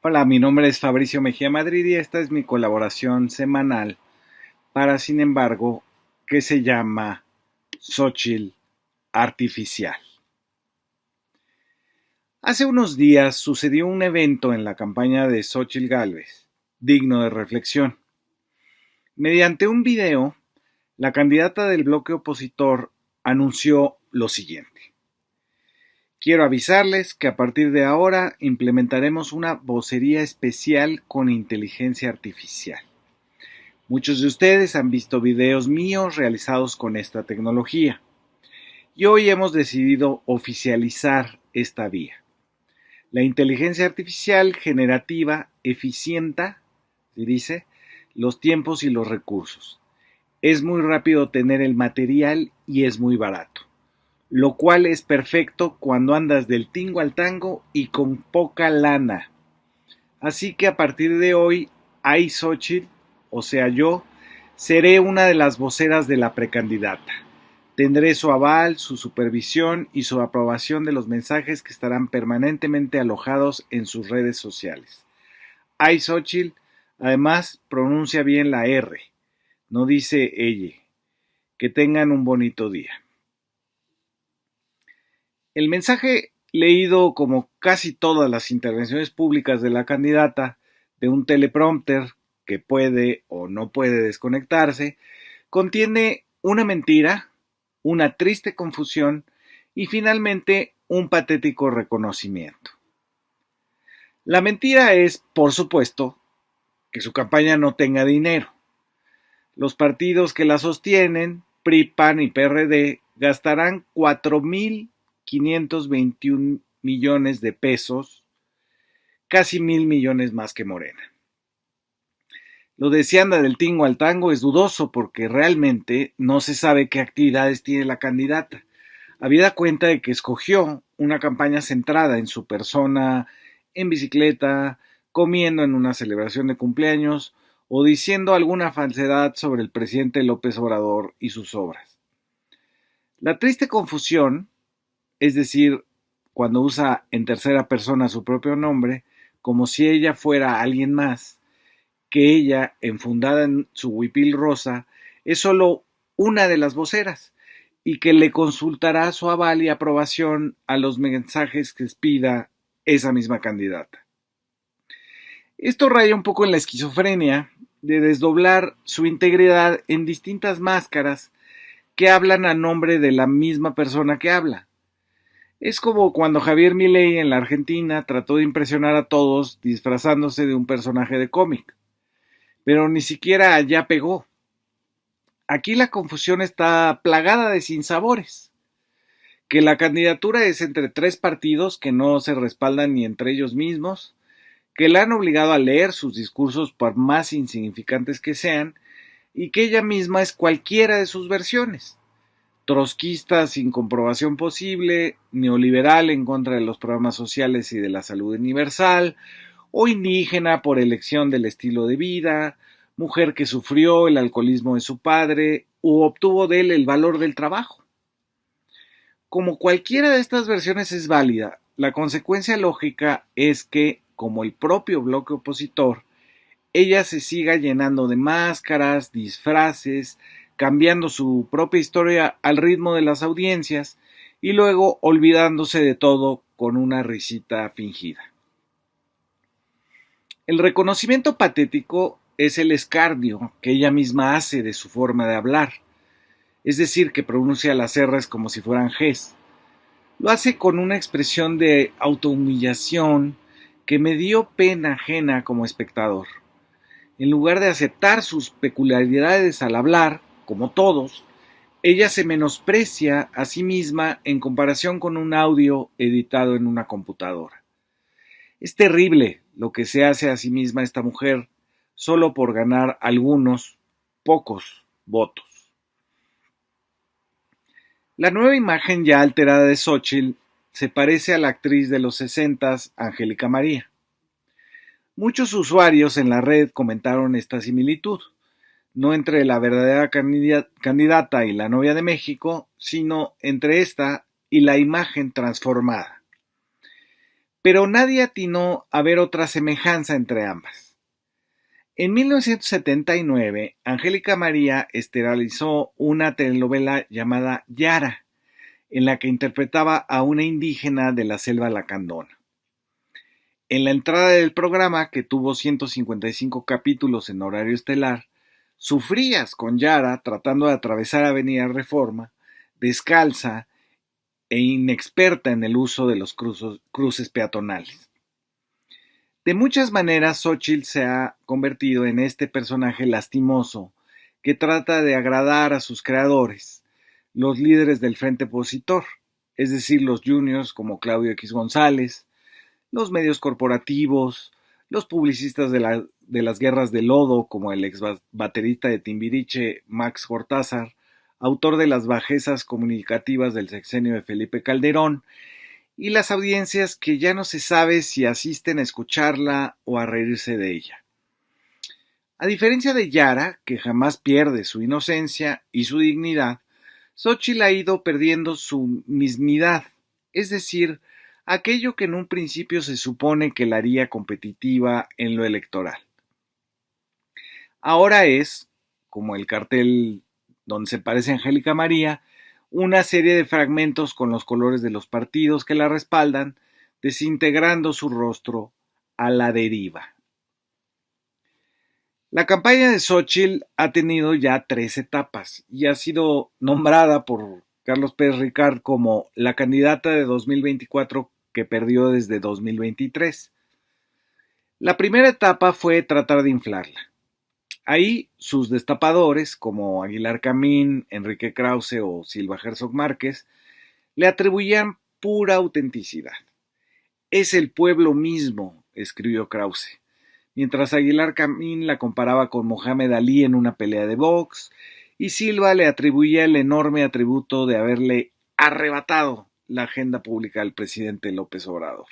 Hola, mi nombre es Fabricio Mejía Madrid y esta es mi colaboración semanal para, sin embargo, que se llama Xochitl Artificial. Hace unos días sucedió un evento en la campaña de Xochitl Gálvez, digno de reflexión. Mediante un video, la candidata del bloque opositor anunció lo siguiente. Quiero avisarles que a partir de ahora implementaremos una vocería especial con inteligencia artificial. Muchos de ustedes han visto videos míos realizados con esta tecnología y hoy hemos decidido oficializar esta vía. La inteligencia artificial generativa eficienta, se dice, los tiempos y los recursos. Es muy rápido tener el material y es muy barato, lo cual es perfecto cuando andas del tingo al tango y con poca lana. Así que a partir de hoy, Xochitl, o sea yo, seré una de las voceras de la precandidata. Tendré su aval, su supervisión y su aprobación de los mensajes que estarán permanentemente alojados en sus redes sociales. Xochitl, además, pronuncia bien la R, no dice ella. Que tengan un bonito día. El mensaje leído, como casi todas las intervenciones públicas de la candidata, de un teleprompter que puede o no puede desconectarse, contiene una mentira, una triste confusión y finalmente un patético reconocimiento. La mentira es, por supuesto, que su campaña no tenga dinero. Los partidos que la sostienen, PRI, PAN y PRD, gastarán 4,521 millones de pesos, casi 1,000 millones más que Morena. Lo de si anda del tingo al tango es dudoso porque realmente no se sabe qué actividades tiene la candidata, habida cuenta de que escogió una campaña centrada en su persona, en bicicleta, comiendo en una celebración de cumpleaños o diciendo alguna falsedad sobre el presidente López Obrador y sus obras. La triste confusión, es decir, cuando usa en tercera persona su propio nombre, como si ella fuera alguien más, que ella, enfundada en su huipil rosa, es solo una de las voceras y que le consultará su aval y aprobación a los mensajes que expida esa misma candidata. Esto raya un poco en la esquizofrenia de desdoblar su integridad en distintas máscaras que hablan a nombre de la misma persona que habla. Es como cuando Javier Milei en la Argentina trató de impresionar a todos disfrazándose de un personaje de cómic, pero ni siquiera allá pegó. Aquí la confusión está plagada de sinsabores, que la candidatura es entre tres partidos que no se respaldan ni entre ellos mismos, que la han obligado a leer sus discursos por más insignificantes que sean, y que ella misma es cualquiera de sus versiones. Trotskista sin comprobación posible, neoliberal en contra de los programas sociales y de la salud universal, o indígena por elección del estilo de vida, mujer que sufrió el alcoholismo de su padre u obtuvo de él el valor del trabajo. Como cualquiera de estas versiones es válida, la consecuencia lógica es que, como el propio bloque opositor, ella se siga llenando de máscaras, disfraces, cambiando su propia historia al ritmo de las audiencias y luego olvidándose de todo con una risita fingida. El reconocimiento patético es el escarnio que ella misma hace de su forma de hablar, es decir, que pronuncia las R's como si fueran G's. Lo hace con una expresión de autohumillación que me dio pena ajena como espectador. En lugar de aceptar sus peculiaridades al hablar, como todos, ella se menosprecia a sí misma en comparación con un audio editado en una computadora. Es terrible lo que se hace a sí misma esta mujer solo por ganar algunos, pocos votos. La nueva imagen ya alterada de Xochitl se parece a la actriz de los 60s, Angélica María. Muchos usuarios en la red comentaron esta similitud, no entre la verdadera candidata y la novia de México, sino entre esta y la imagen transformada. pero nadie atinó a ver otra semejanza entre ambas. En 1979, Angélica María esterilizó una telenovela llamada Yara, en la que interpretaba a una indígena de la selva lacandona. En la entrada del programa, que tuvo 155 capítulos en horario estelar, sufrías con Yara tratando de atravesar Avenida Reforma, descalza e inexperta en el uso de los cruces peatonales. De muchas maneras, Xóchitl se ha convertido en este personaje lastimoso que trata de agradar a sus creadores, los líderes del frente opositor, es decir, los juniors como Claudio X González, los medios corporativos, los publicistas de las guerras de lodo, como el ex baterista de Timbiriche, Max Cortázar, autor de las bajezas comunicativas del sexenio de Felipe Calderón, y las audiencias que ya no se sabe si asisten a escucharla o a reírse de ella. A diferencia de Yara, que jamás pierde su inocencia y su dignidad, Xóchitl ha ido perdiendo su mismidad, es decir, aquello que en un principio se supone que la haría competitiva en lo electoral. Ahora es, como el cartel donde se parece a Angélica María, una serie de fragmentos con los colores de los partidos que la respaldan, desintegrando su rostro a la deriva. La campaña de Xóchitl ha tenido ya 3 etapas y ha sido nombrada por Carlos Pérez Ricard como la candidata de 2024 que perdió desde 2023. La primera etapa fue tratar de inflarla. Ahí sus destapadores, como Aguilar Camín, Enrique Krause o Silva Herzog Márquez, le atribuían pura autenticidad. Es el pueblo mismo, escribió Krause, mientras Aguilar Camín la comparaba con Mohamed Ali en una pelea de box, y Silva le atribuía el enorme atributo de haberle arrebatado la agenda pública al presidente López Obrador.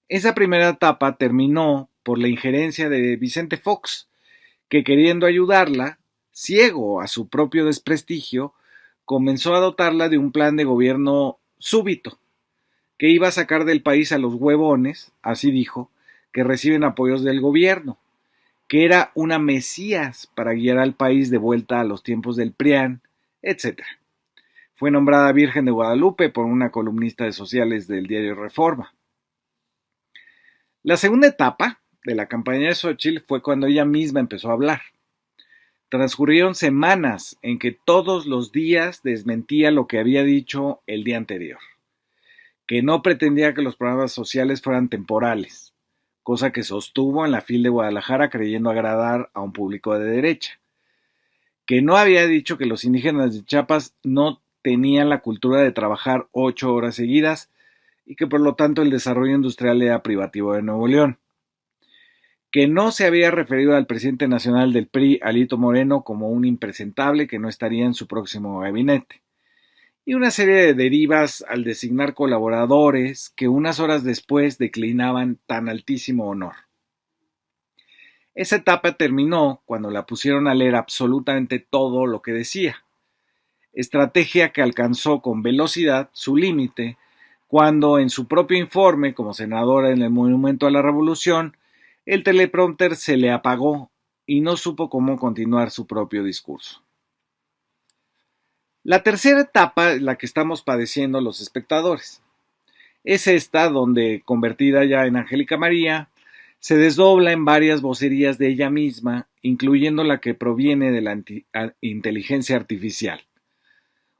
Esa primera etapa terminó por la injerencia de Vicente Fox, que queriendo ayudarla, ciego a su propio desprestigio, comenzó a dotarla de un plan de gobierno súbito, que iba a sacar del país a los huevones, así dijo, que reciben apoyos del gobierno, que era una mesías para guiar al país de vuelta a los tiempos del PRIAN, etc. Fue nombrada Virgen de Guadalupe por una columnista de sociales del diario Reforma. La segunda etapa de la campaña de Xóchitl fue cuando ella misma empezó a hablar. Transcurrieron semanas en que todos los días desmentía lo que había dicho el día anterior, que no pretendía que los programas sociales fueran temporales, cosa que sostuvo en la FIL de Guadalajara creyendo agradar a un público de derecha, que no había dicho que los indígenas de Chiapas no tenían la cultura de trabajar 8 horas seguidas y que por lo tanto el desarrollo industrial era privativo de Nuevo León, que no se había referido al presidente nacional del PRI, Alito Moreno, como un impresentable que no estaría en su próximo gabinete, y una serie de derivas al designar colaboradores que unas horas después declinaban tan altísimo honor. Esa etapa terminó cuando la pusieron a leer absolutamente todo lo que decía, estrategia que alcanzó con velocidad su límite cuando en su propio informe como senadora en el Monumento a la Revolución, el teleprompter se le apagó y no supo cómo continuar su propio discurso. La tercera etapa es la que estamos padeciendo los espectadores. Es esta donde, convertida ya en Angélica María, se desdobla en varias vocerías de ella misma, incluyendo la que proviene de la inteligencia artificial.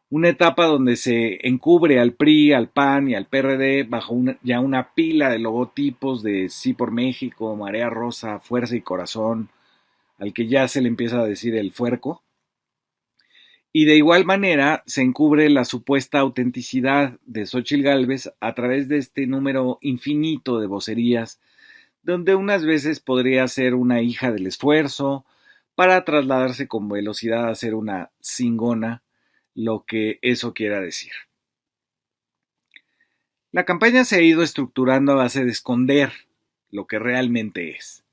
Una etapa donde se encubre al PRI, al PAN y al PRD bajo ya una pila de logotipos de Sí por México, Marea Rosa, Fuerza y Corazón, al que ya se le empieza a decir el fuerco. Y de igual manera se encubre la supuesta autenticidad de Xóchitl Gálvez a través de este número infinito de vocerías, donde unas veces podría ser una hija del esfuerzo, para trasladarse con velocidad a ser una cingona, lo que eso quiera decir. La campaña se ha ido estructurando a base de esconder lo que realmente es,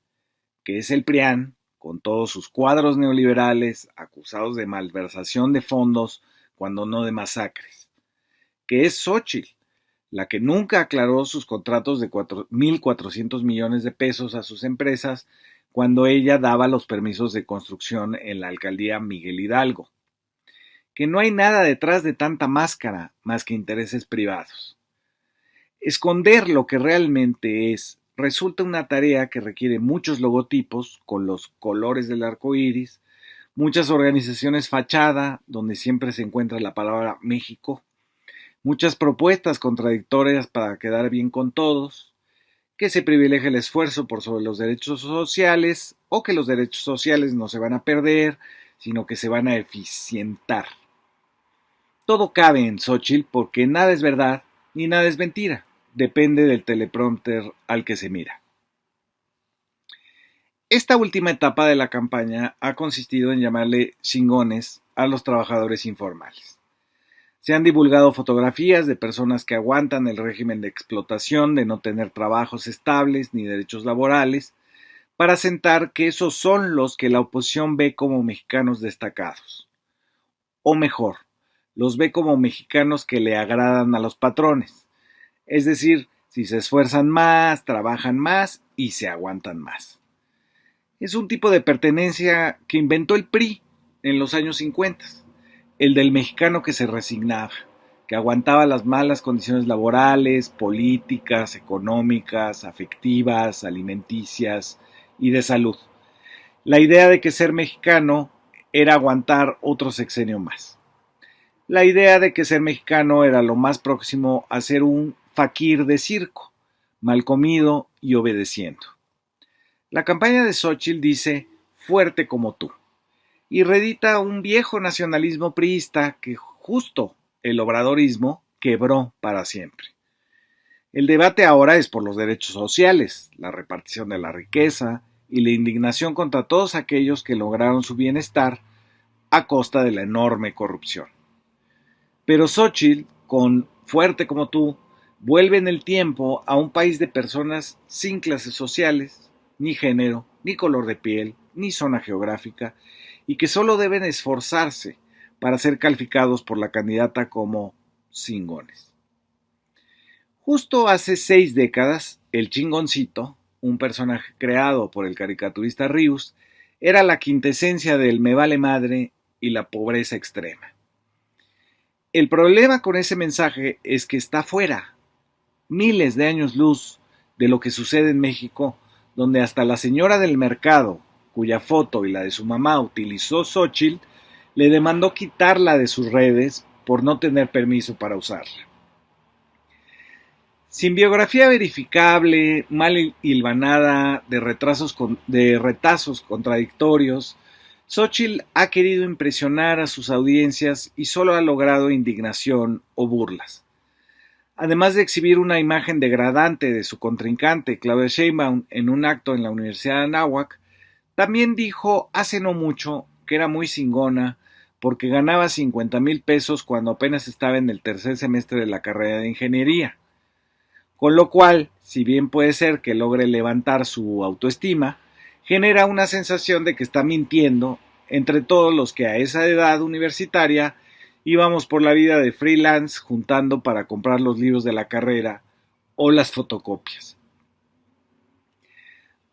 que es el PRIAN, con todos sus cuadros neoliberales acusados de malversación de fondos, cuando no de masacres, que es Xóchitl, la que nunca aclaró sus contratos de 1.400 millones de pesos a sus empresas cuando ella daba los permisos de construcción en la alcaldía Miguel Hidalgo. Que no hay nada detrás de tanta máscara más que intereses privados. Esconder lo que realmente es resulta una tarea que requiere muchos logotipos con los colores del arco iris, muchas organizaciones fachada donde siempre se encuentra la palabra México, muchas propuestas contradictorias para quedar bien con todos, que se privilegie el esfuerzo por sobre los derechos sociales o que los derechos sociales no se van a perder, sino que se van a eficientar. Todo cabe en Xóchitl porque nada es verdad ni nada es mentira. Depende del teleprompter al que se mira. Esta última etapa de la campaña ha consistido en llamarle chingones a los trabajadores informales. Se han divulgado fotografías de personas que aguantan el régimen de explotación, de no tener trabajos estables ni derechos laborales, para asentar que esos son los que la oposición ve como mexicanos destacados. O mejor, los ve como mexicanos que le agradan a los patrones. Es decir, si se esfuerzan más, trabajan más y se aguantan más. Es un tipo de pertenencia que inventó el PRI en los años 50, el del mexicano que se resignaba, que aguantaba las malas condiciones laborales, políticas, económicas, afectivas, alimenticias y de salud. La idea de que ser mexicano era aguantar otro sexenio más. La idea de que ser mexicano era lo más próximo a ser un faquir de circo, mal comido y obedeciendo. La campaña de Xóchitl dice fuerte como tú y reedita un viejo nacionalismo priista que justo el obradorismo quebró para siempre. El debate ahora es por los derechos sociales, la repartición de la riqueza y la indignación contra todos aquellos que lograron su bienestar a costa de la enorme corrupción. Pero Xóchitl, con fuerte como tú, vuelve en el tiempo a un país de personas sin clases sociales, ni género, ni color de piel, ni zona geográfica, y que solo deben esforzarse para ser calificados por la candidata como chingones. Justo hace 6 décadas, el chingoncito, un personaje creado por el caricaturista Rius, era la quintesencia del me vale madre y la pobreza extrema. El problema con ese mensaje es que está fuera, miles de años luz de lo que sucede en México, donde hasta la señora del mercado, cuya foto y la de su mamá utilizó Xóchitl, le demandó quitarla de sus redes por no tener permiso para usarla. Sin biografía verificable, mal hilvanada, de retazos contradictorios, Xóchitl ha querido impresionar a sus audiencias y solo ha logrado indignación o burlas. Además de exhibir una imagen degradante de su contrincante, Claudia Sheinbaum, en un acto en la Universidad de Anáhuac, también dijo hace no mucho que era muy cingona porque ganaba 50,000 pesos cuando apenas estaba en el tercer semestre de la carrera de ingeniería. Con lo cual, si bien puede ser que logre levantar su autoestima, genera una sensación de que está mintiendo entre todos los que a esa edad universitaria íbamos por la vida de freelance juntando para comprar los libros de la carrera o las fotocopias.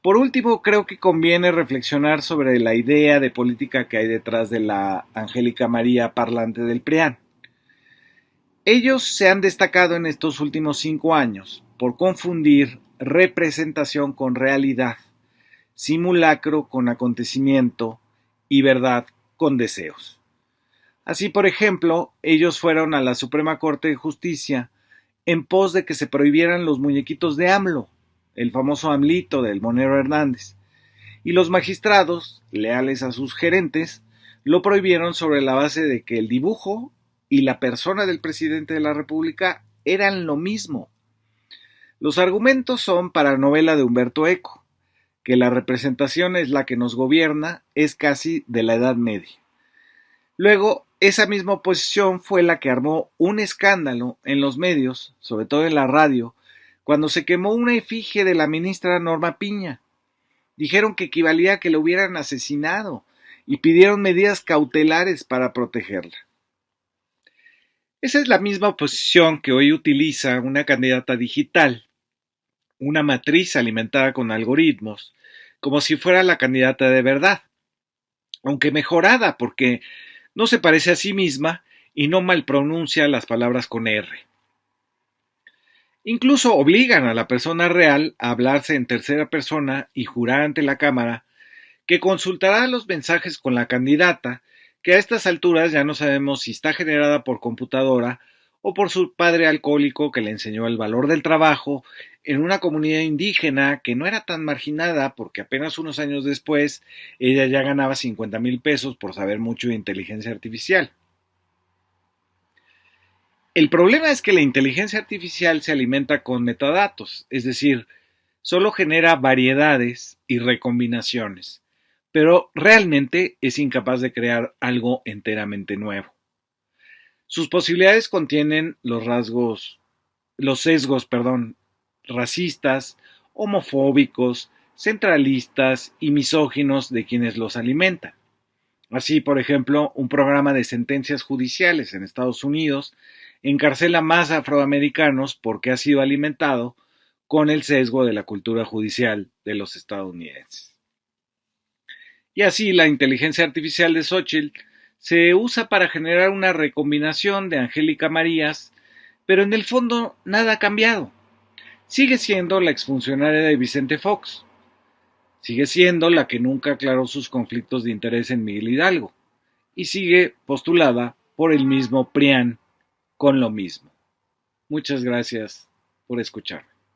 Por último, creo que conviene reflexionar sobre la idea de política que hay detrás de la Angélica María parlante del PRIAN. Ellos se han destacado en estos últimos 5 años por confundir representación con realidad, simulacro con acontecimiento y verdad con deseos. Así, por ejemplo, ellos fueron a la Suprema Corte de Justicia en pos de que se prohibieran los muñequitos de AMLO, el famoso AMLito del Monero Hernández, y los magistrados, leales a sus gerentes, lo prohibieron sobre la base de que el dibujo y la persona del presidente de la República eran lo mismo. Los argumentos son para novela de Humberto Eco, que la representación es la que nos gobierna, es casi de la Edad Media. Luego, esa misma oposición fue la que armó un escándalo en los medios, sobre todo en la radio, cuando se quemó una efigie de la ministra Norma Piña. Dijeron que equivalía a que la hubieran asesinado y pidieron medidas cautelares para protegerla. Esa es la misma posición que hoy utiliza una candidata digital, una matriz alimentada con algoritmos, como si fuera la candidata de verdad, aunque mejorada porque no se parece a sí misma y no malpronuncia las palabras con R. Incluso obligan a la persona real a hablarse en tercera persona y jurar ante la cámara que consultará los mensajes con la candidata, que a estas alturas ya no sabemos si está generada por computadora o por su padre alcohólico que le enseñó el valor del trabajo en una comunidad indígena que no era tan marginada porque apenas unos años después ella ya ganaba 50,000 pesos por saber mucho de inteligencia artificial. El problema es que la inteligencia artificial se alimenta con metadatos, es decir, solo genera variedades y recombinaciones, pero realmente es incapaz de crear algo enteramente nuevo. Sus posibilidades contienen los sesgos, racistas, homofóbicos, centralistas y misóginos de quienes los alimentan. Así, por ejemplo, un programa de sentencias judiciales en Estados Unidos encarcela más afroamericanos porque ha sido alimentado con el sesgo de la cultura judicial de los estadounidenses. Y así la inteligencia artificial de Xochitl se usa para generar una recombinación de Angélica Marías, pero en el fondo nada ha cambiado. Sigue siendo la exfuncionaria de Vicente Fox, sigue siendo la que nunca aclaró sus conflictos de interés en Miguel Hidalgo, y sigue postulada por el mismo PRIAN con lo mismo. Muchas gracias por escuchar.